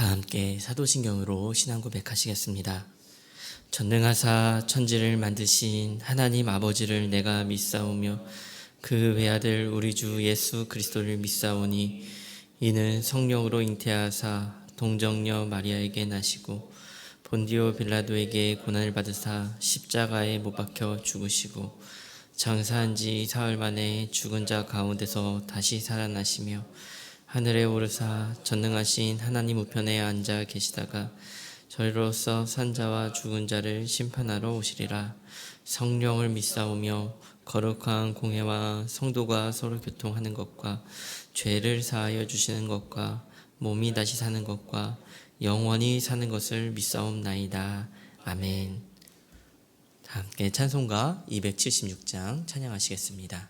다 함께 사도신경으로 신앙 고백하시겠습니다. 전능하사 천지를 만드신 하나님 아버지를 내가 믿사오며 그 외아들 우리 주 예수 그리스도를 믿사오니 이는 성령으로 잉태하사 동정녀 마리아에게 나시고 본디오 빌라도에게 고난을 받으사 십자가에 못 박혀 죽으시고 장사한 지 사흘 만에 죽은 자 가운데서 다시 살아나시며 하늘에 오르사 전능하신 하나님 우편에 앉아 계시다가 저희로서 산 자와 죽은 자를 심판하러 오시리라. 성령을 믿사오며 거룩한 공회와 성도가 서로 교통하는 것과 죄를 사하여 주시는 것과 몸이 다시 사는 것과 영원히 사는 것을 믿사옵나이다. 아멘. 다 함께 찬송가 276장 찬양하시겠습니다.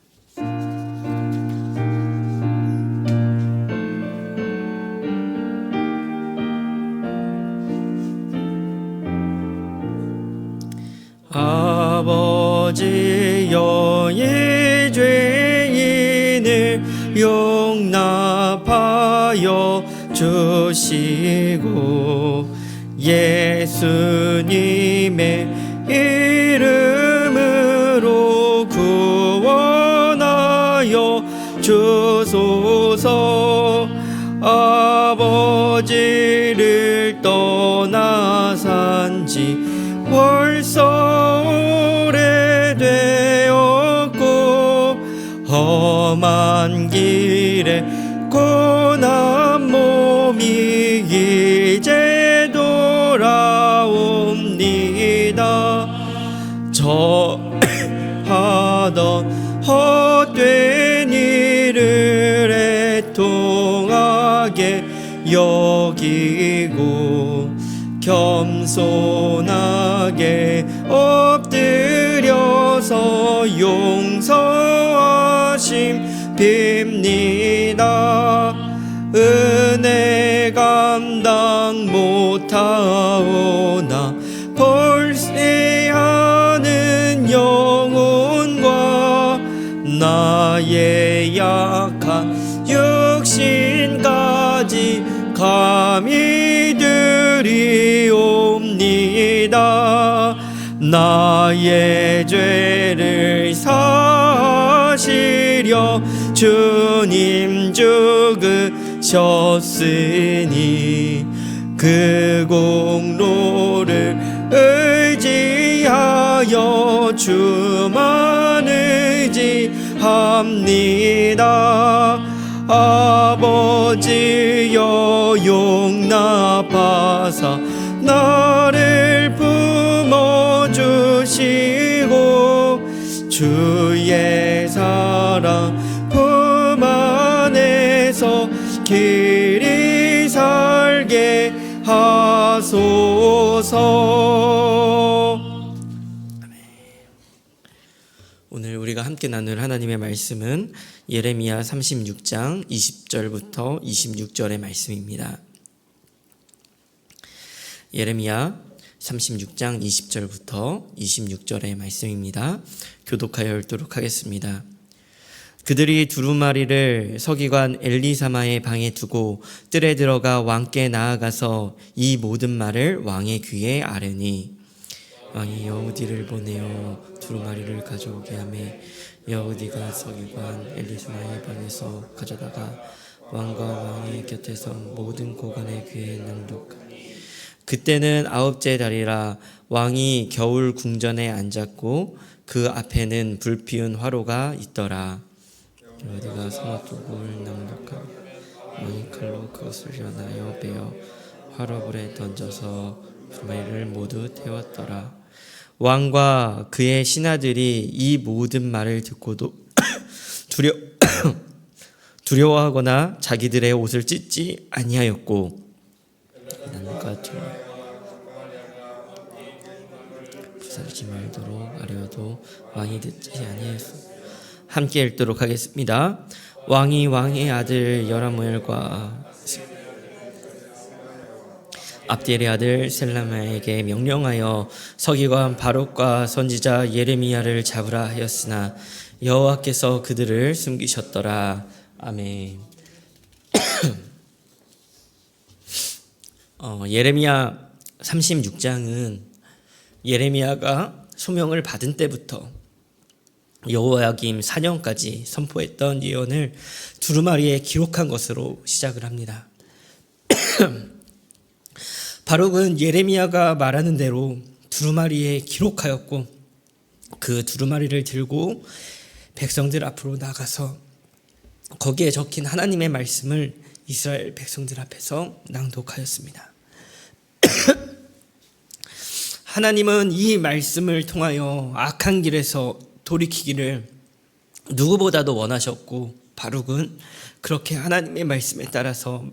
아버지여 이 죄인을 용납하여 주시고 예수님의 이름으로 구원하여 주소서. 아버지를 떠나 산지 벌써 오래되었고 험한 길에 고난 몸이 이제 돌아옵니다. 저 하던 헛된 일을 애통하게 여기고 겸손하게 엎드려서 용서하심 빕니다. 은혜 감당 못하오나 벌새하는 영혼과 나의 약한 육신까지 감히 드리옵니다. 나의 죄를 사하시려 주님 죽으셨으니 그 공로를 의지하여 주만 의지합니다. 아버지여 용납하사 나를 품어주시고 주의 사랑 품 안에서 길이 살게 하소서. 오늘 우리가 함께 나눌 하나님의 말씀은 예레미야 36장 20절부터 26절의 말씀입니다. 예레미야 36장 20절부터 26절의 말씀입니다. 교독하여 읽도록 하겠습니다. 그들이 두루마리를 서기관 엘리사마의 방에 두고 뜰에 들어가 왕께 나아가서 이 모든 말을 왕의 귀에 아뢰니 왕이 여우디를 보내어 두루마리를 가져오게 하매 여우디가 서기관 엘리사마의 방에서 가져다가 왕과 왕의 곁에서 모든 고관의 귀에 낭독하니 그때는 9째 달이라. 왕이 겨울 궁전에 앉았고 그 앞에는 불피운 화로가 있더라. 여우디가 성읍독을 낭독하며 왕이 칼로 그것을 연하여 베어 화로불에 던져서 두루마리를 모두 태웠더라. 왕과 그의 신하들이 이 모든 말을 듣고도 두려워하거나 자기들의 옷을 찢지 아니하였고 부살지 말도록 아뢰어도 왕이 듣지 아니하였소. 함께 읽도록 하겠습니다. 왕이 왕의 아들 여라무엘과 압디엘의 아들 셀라마에게 명령하여 서기관 바룩과 선지자 예레미야를 잡으라 하였으나 여호와께서 그들을 숨기셨더라. 아멘. 예레미야 36장은 예레미야가 소명을 받은 때부터 여호야김 4년까지 선포했던 예언을 두루마리에 기록한 것으로 시작을 합니다. 바룩은 예레미야가 말하는 대로 두루마리에 기록하였고 그 두루마리를 들고 백성들 앞으로 나가서 거기에 적힌 하나님의 말씀을 이스라엘 백성들 앞에서 낭독하였습니다. 하나님은 이 말씀을 통하여 악한 길에서 돌이키기를 누구보다도 원하셨고 바룩은 그렇게 하나님의 말씀에 따라서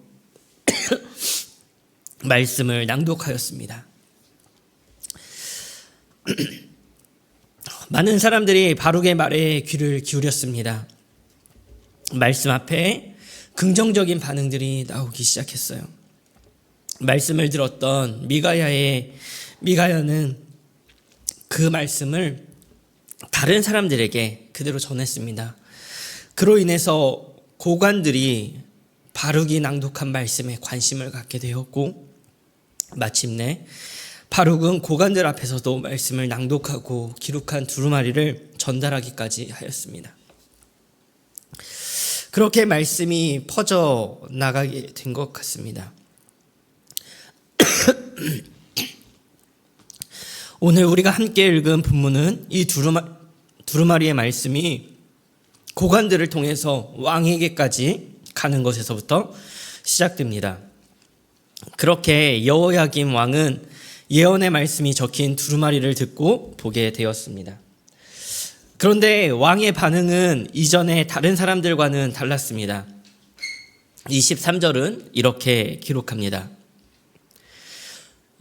말씀을 낭독하였습니다. 많은 사람들이 바룩의 말에 귀를 기울였습니다. 말씀 앞에 긍정적인 반응들이 나오기 시작했어요. 말씀을 들었던 미가야는 그 말씀을 다른 사람들에게 그대로 전했습니다. 그로 인해서 고관들이 바룩이 낭독한 말씀에 관심을 갖게 되었고 마침내 바룩은 고관들 앞에서도 말씀을 낭독하고 기록한 두루마리를 전달하기까지 하였습니다. 그렇게 말씀이 퍼져 나가게 된 것 같습니다. 오늘 우리가 함께 읽은 본문은 이 두루마리의 말씀이 고관들을 통해서 왕에게까지 가는 것에서부터 시작됩니다. 그렇게 여호야김 왕은 예언의 말씀이 적힌 두루마리를 듣고 보게 되었습니다. 그런데 왕의 반응은 이전에 다른 사람들과는 달랐습니다. 23절은 이렇게 기록합니다.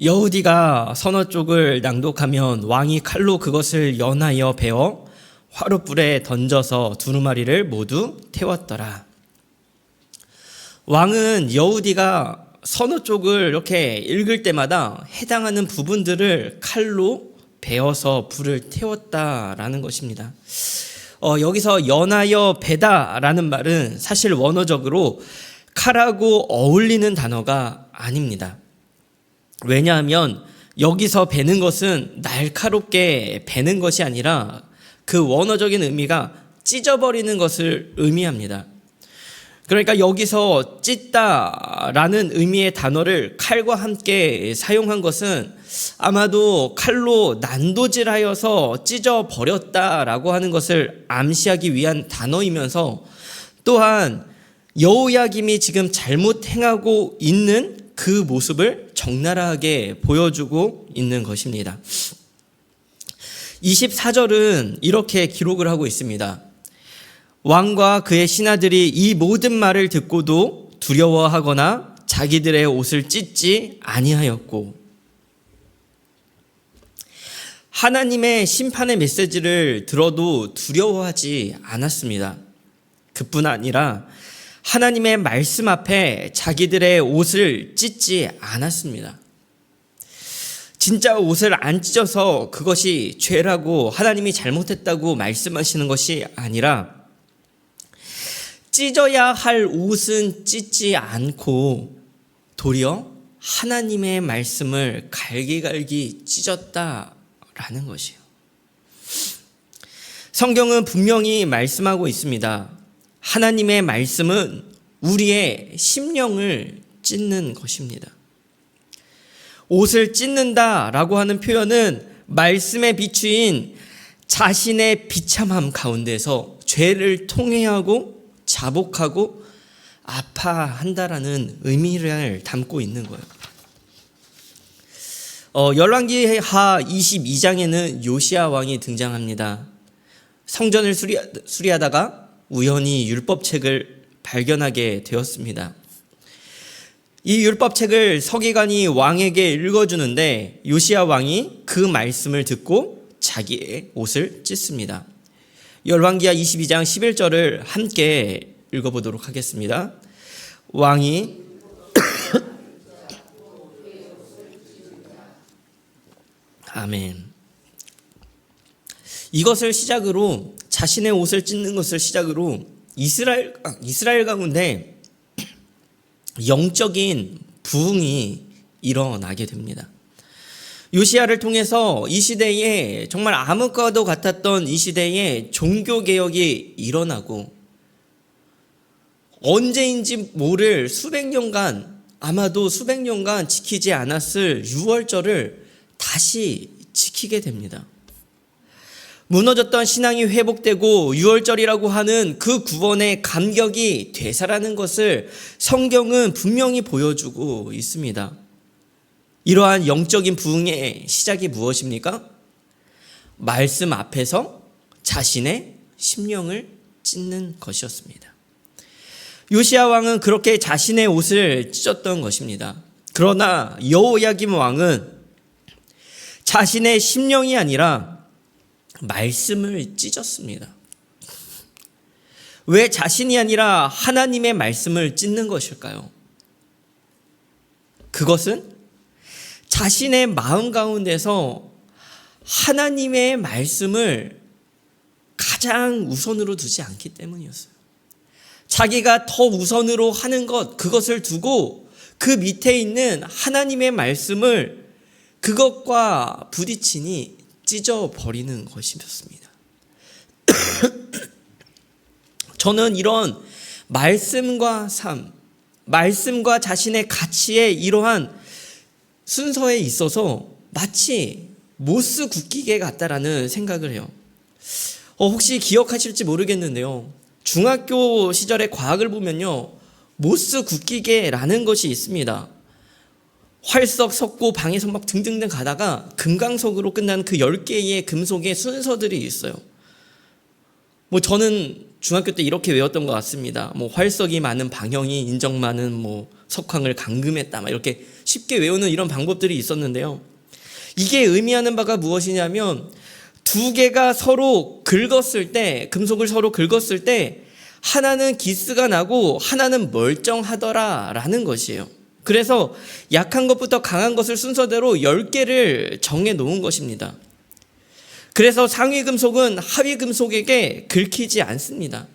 여우디가 서너 쪽을 낭독하면 왕이 칼로 그것을 연하여 베어 화롯불에 던져서 두루마리를 모두 태웠더라. 왕은 여우디가 서너 쪽을 이렇게 읽을 때마다 해당하는 부분들을 칼로 베어서 불을 태웠다라는 것입니다. 여기서 연하여 베다라는 말은 사실 원어적으로 칼하고 어울리는 단어가 아닙니다. 왜냐하면 여기서 베는 것은 날카롭게 베는 것이 아니라 그 원어적인 의미가 찢어버리는 것을 의미합니다. 그러니까 여기서 찢다라는 의미의 단어를 칼과 함께 사용한 것은 아마도 칼로 난도질하여서 찢어버렸다라고 하는 것을 암시하기 위한 단어이면서 또한 여호야김이 지금 잘못 행하고 있는 그 모습을 적나라하게 보여주고 있는 것입니다. 24절은 이렇게 기록을 하고 있습니다. 왕과 그의 신하들이 이 모든 말을 듣고도 두려워하거나 자기들의 옷을 찢지 아니하였고 하나님의 심판의 메시지를 들어도 두려워하지 않았습니다. 그뿐 아니라 하나님의 말씀 앞에 자기들의 옷을 찢지 않았습니다. 진짜 옷을 안 찢어서 그것이 죄라고 하나님이 잘못했다고 말씀하시는 것이 아니라 찢어야 할 옷은 찢지 않고 도리어 하나님의 말씀을 갈기갈기 찢었다라는 것이에요. 성경은 분명히 말씀하고 있습니다. 하나님의 말씀은 우리의 심령을 찢는 것입니다. 옷을 찢는다라고 하는 표현은 말씀에 비추인 자신의 비참함 가운데서 죄를 통회하고 자복하고 아파한다라는 의미를 담고 있는 거예요. 열왕기하 22장에는 요시야 왕이 등장합니다. 성전을 수리하다가 우연히 율법책을 발견하게 되었습니다. 이 율법책을 서기관이 왕에게 읽어주는데 요시야 왕이 그 말씀을 듣고 자기의 옷을 찢습니다. 열왕기하 22장 11절을 함께 읽어보도록 하겠습니다. 왕이 아멘. 이것을 시작으로 자신의 옷을 찢는 것을 시작으로 이스라엘 가운데 영적인 부흥이 일어나게 됩니다. 요시야를 통해서 이 시대에 정말 암흑과도 같았던 이 시대에 종교개혁이 일어나고 언제인지 모를 수백 년간, 아마도 수백 년간 지키지 않았을 유월절을 다시 지키게 됩니다. 무너졌던 신앙이 회복되고 유월절이라고 하는 그 구원의 감격이 되살아나는 것을 성경은 분명히 보여주고 있습니다. 이러한 영적인 부흥의 시작이 무엇입니까? 말씀 앞에서 자신의 심령을 찢는 것이었습니다. 요시야 왕은 그렇게 자신의 옷을 찢었던 것입니다. 그러나 여호야김 왕은 자신의 심령이 아니라 말씀을 찢었습니다. 왜 자신이 아니라 하나님의 말씀을 찢는 것일까요? 그것은 자신의 마음 가운데서 하나님의 말씀을 가장 우선으로 두지 않기 때문이었어요. 자기가 더 우선으로 하는 것, 그것을 두고 그 밑에 있는 하나님의 말씀을 그것과 부딪히니 찢어버리는 것이었습니다. 저는 이런 말씀과 삶, 말씀과 자신의 가치의 이러한 순서에 있어서 마치 모스 굽기계 같다라는 생각을 해요. 혹시 기억하실지 모르겠는데요. 중학교 시절의 과학을 보면요. 모스 굽기계라는 것이 있습니다. 활석, 석고, 방해선박 등등등 가다가 금강석으로 끝나는 그 10개의 금속의 순서들이 있어요. 저는 중학교 때 이렇게 외웠던 것 같습니다. 활석이 많은 방형이 인정 많은 석황을 감금했다. 이렇게 쉽게 외우는 이런 방법들이 있었는데요. 이게 의미하는 바가 무엇이냐면 두 개가 서로 긁었을 때, 금속을 서로 긁었을 때 하나는 기스가 나고 하나는 멀쩡하더라라는 것이에요. 그래서 약한 것부터 강한 것을 순서대로 10개를 정해 놓은 것입니다. 그래서 상위 금속은 하위 금속에게 긁히지 않습니다.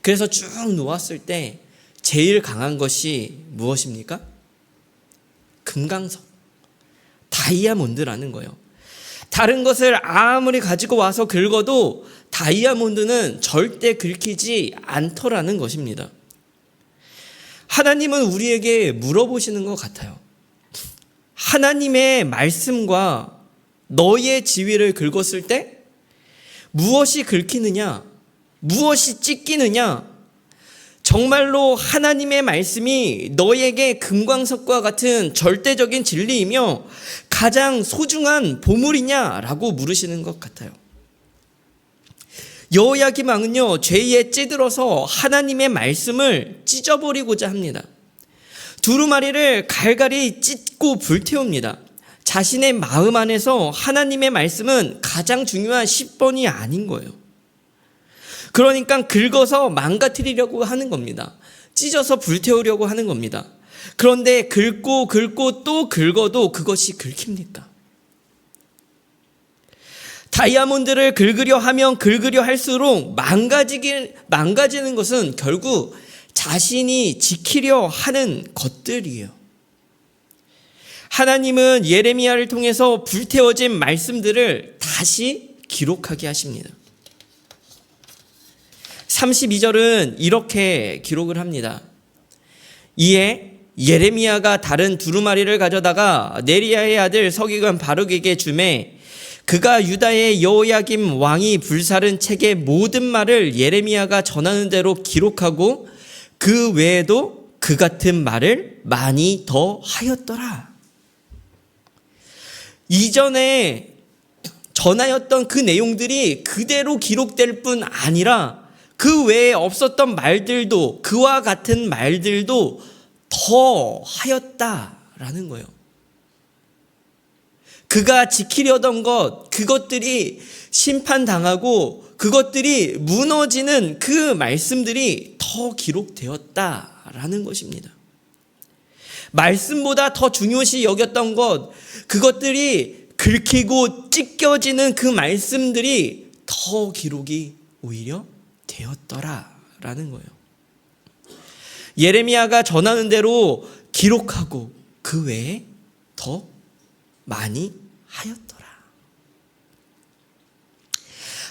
그래서 쭉 놓았을 때 제일 강한 것이 무엇입니까? 금강석, 다이아몬드라는 거예요. 다른 것을 아무리 가지고 와서 긁어도 다이아몬드는 절대 긁히지 않더라는 것입니다. 하나님은 우리에게 물어보시는 것 같아요. 하나님의 말씀과 너의 지위를 긁었을 때 무엇이 긁히느냐, 무엇이 찢기느냐, 정말로 하나님의 말씀이 너에게 금광석과 같은 절대적인 진리이며 가장 소중한 보물이냐라고 물으시는 것 같아요. 여호야김 왕은요, 죄에 찌들어서 하나님의 말씀을 찢어버리고자 합니다. 두루마리를 갈갈이 찢고 불태웁니다. 자신의 마음 안에서 하나님의 말씀은 가장 중요한 10번이 아닌 거예요. 그러니까 긁어서 망가뜨리려고 하는 겁니다. 찢어서 불태우려고 하는 겁니다. 그런데 긁고 또 긁어도 그것이 긁힙니까? 다이아몬드를 긁으려 하면 긁으려 할수록 망가지는 것은 결국 자신이 지키려 하는 것들이에요. 하나님은 예레미야를 통해서 불태워진 말씀들을 다시 기록하게 하십니다. 32절은 이렇게 기록을 합니다. 이에 예레미야가 다른 두루마리를 가져다가 네리야의 아들 서기관 바룩에게 주매 그가 유다의 여호야김 왕이 불사른 책의 모든 말을 예레미야가 전하는 대로 기록하고 그 외에도 그 같은 말을 많이 더 하였더라. 이전에 전하였던 그 내용들이 그대로 기록될 뿐 아니라 그 외에 없었던 말들도, 그와 같은 말들도 더 하였다라는 거예요. 그가 지키려던 것, 그것들이 심판당하고 그것들이 무너지는 그 말씀들이 더 기록되었다라는 것입니다. 말씀보다 더 중요시 여겼던 것, 그것들이 긁히고 찢겨지는 그 말씀들이 더 기록이 오히려 되었더라라는 거예요. 예레미야가 전하는 대로 기록하고 그 외에 더 많이 하였더라.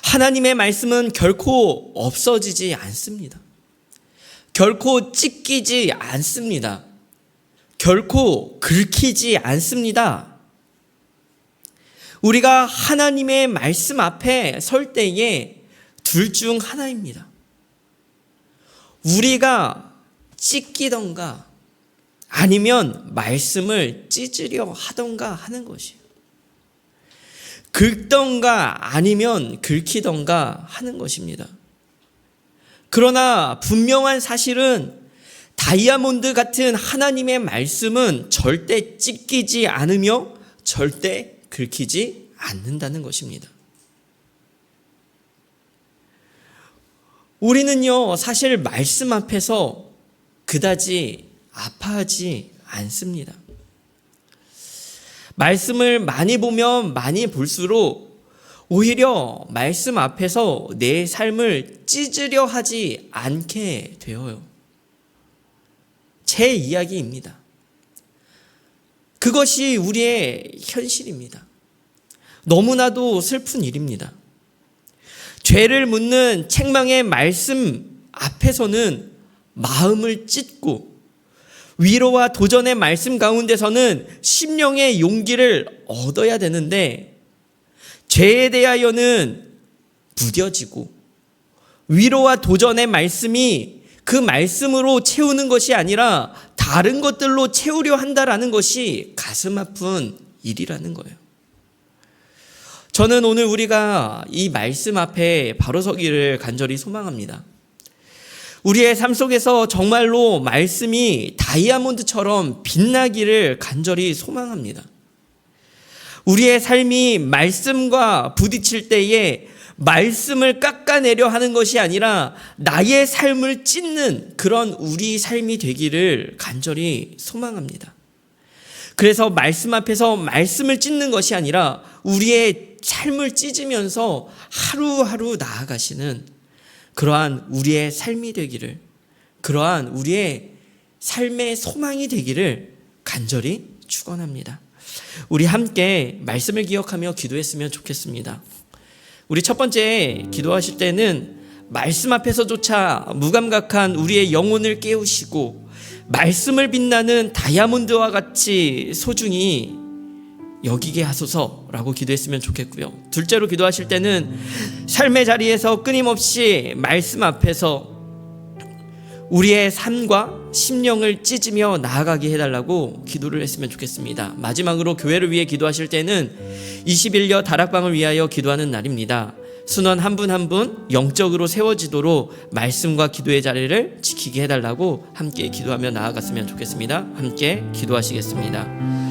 하나님의 말씀은 결코 없어지지 않습니다. 결코 찢기지 않습니다. 결코 긁히지 않습니다. 우리가 하나님의 말씀 앞에 설 때에 둘 중 하나입니다. 우리가 찢기던가 아니면 말씀을 찢으려 하던가 하는 것이에요. 긁던가 아니면 긁히던가 하는 것입니다. 그러나 분명한 사실은 다이아몬드 같은 하나님의 말씀은 절대 찢기지 않으며 절대 긁히지 않는다는 것입니다. 우리는요, 사실 말씀 앞에서 그다지 아파하지 않습니다. 말씀을 많이 보면 많이 볼수록 오히려 말씀 앞에서 내 삶을 찢으려 하지 않게 되어요. 제 이야기입니다. 그것이 우리의 현실입니다. 너무나도 슬픈 일입니다. 죄를 묻는 책망의 말씀 앞에서는 마음을 찢고 위로와 도전의 말씀 가운데서는 심령의 용기를 얻어야 되는데 죄에 대하여는 무뎌지고 위로와 도전의 말씀이 그 말씀으로 채우는 것이 아니라 다른 것들로 채우려 한다라는 것이 가슴 아픈 일이라는 거예요. 저는 오늘 우리가 이 말씀 앞에 바로 서기를 간절히 소망합니다. 우리의 삶 속에서 정말로 말씀이 다이아몬드처럼 빛나기를 간절히 소망합니다. 우리의 삶이 말씀과 부딪힐 때에 말씀을 깎아내려 하는 것이 아니라 나의 삶을 찢는 그런 우리 삶이 되기를 간절히 소망합니다. 그래서 말씀 앞에서 말씀을 찢는 것이 아니라 우리의 삶을 찢으면서 하루하루 나아가시는 그러한 우리의 삶이 되기를, 그러한 우리의 삶의 소망이 되기를 간절히 축원합니다. 우리 함께 말씀을 기억하며 기도했으면 좋겠습니다. 우리 첫 번째 기도하실 때는 말씀 앞에서조차 무감각한 우리의 영혼을 깨우시고 말씀을 빛나는 다이아몬드와 같이 소중히 여기게 하소서라고 기도했으면 좋겠고요. 둘째로 기도하실 때는 삶의 자리에서 끊임없이 말씀 앞에서 우리의 삶과 심령을 찢으며 나아가게 해달라고 기도를 했으면 좋겠습니다. 마지막으로 교회를 위해 기도하실 때는 21여 다락방을 위하여 기도하는 날입니다. 순원 한 분 한 분 영적으로 세워지도록 말씀과 기도의 자리를 지키게 해달라고 함께 기도하며 나아갔으면 좋겠습니다. 함께 기도하시겠습니다.